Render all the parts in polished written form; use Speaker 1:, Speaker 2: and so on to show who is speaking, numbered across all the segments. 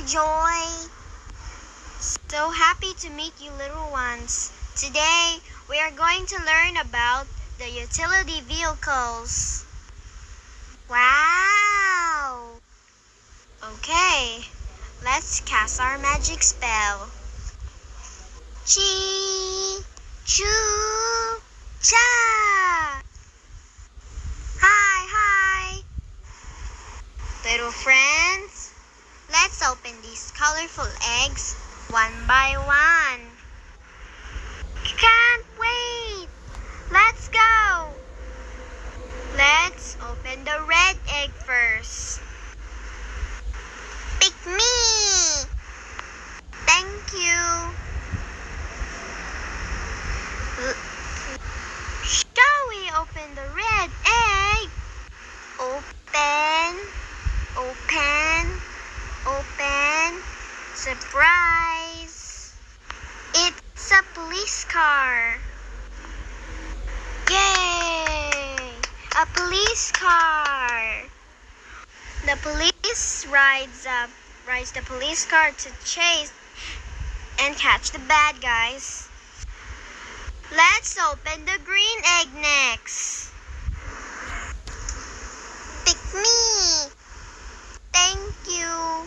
Speaker 1: Joy! So happy to meet you, little ones. Today, we are going to learn about the utility vehicles. Wow! Okay, let's cast our magic spell. Chi! Chu! Cha! Hi! Little friends, let's open these colorful eggs one by one. Can't wait! Let's go! Let's open the red egg first. Pick me! Thank you! Shall we open the red egg? Open! Surprise! It's a police car! Yay! A police car! The police rides the police car to chase and catch the bad guys. Let's open the green egg next. Pick me! Thank you!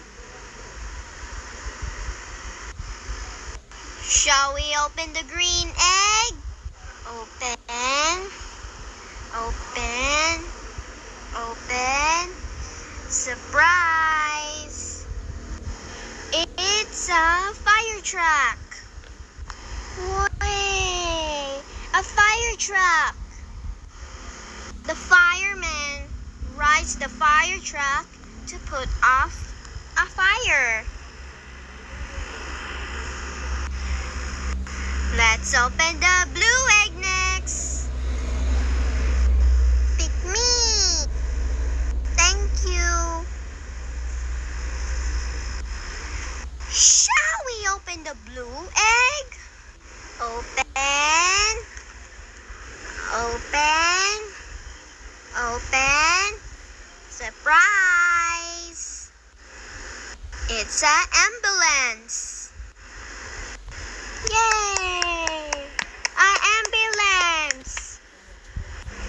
Speaker 1: Shall we open the green egg? Open. Surprise! It's a fire truck. Way! A fire truck. The fireman rides the fire truck to put off a fire. Let's open the blue egg next. Pick me. Thank you. Shall we open the blue egg? Open. Surprise! It's an ambulance. Yay! An ambulance!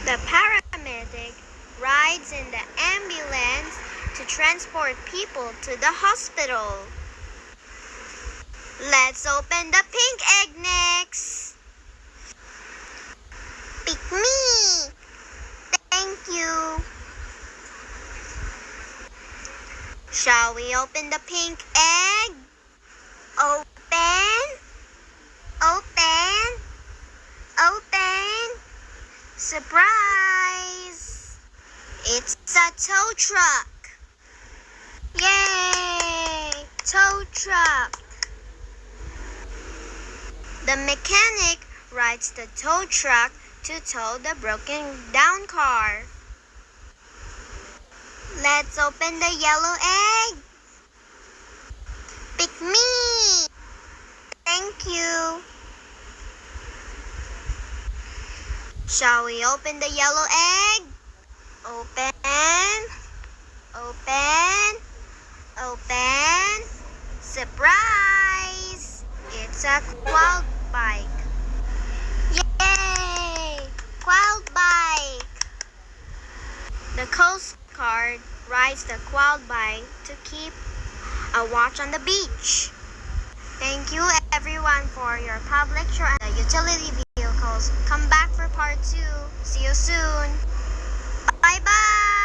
Speaker 1: The paramedic rides in the ambulance to transport people to the hospital. Let's open the pink egg next. Pick me. Thank you. Shall we open the pink egg? Open. Surprise! It's a tow truck. Yay! Tow truck. The mechanic rides the tow truck to tow the broken down car. Let's open the yellow egg. Pick me. Thank you. Shall we open the yellow egg? Open. Surprise! It's a quad bike. Yay! Quad bike. The Coast Guard rides the quad bike to keep a watch on the beach. Thank you everyone for your pub lecture on the utility vehicles. Come back for part 2. See you soon. Bye-bye.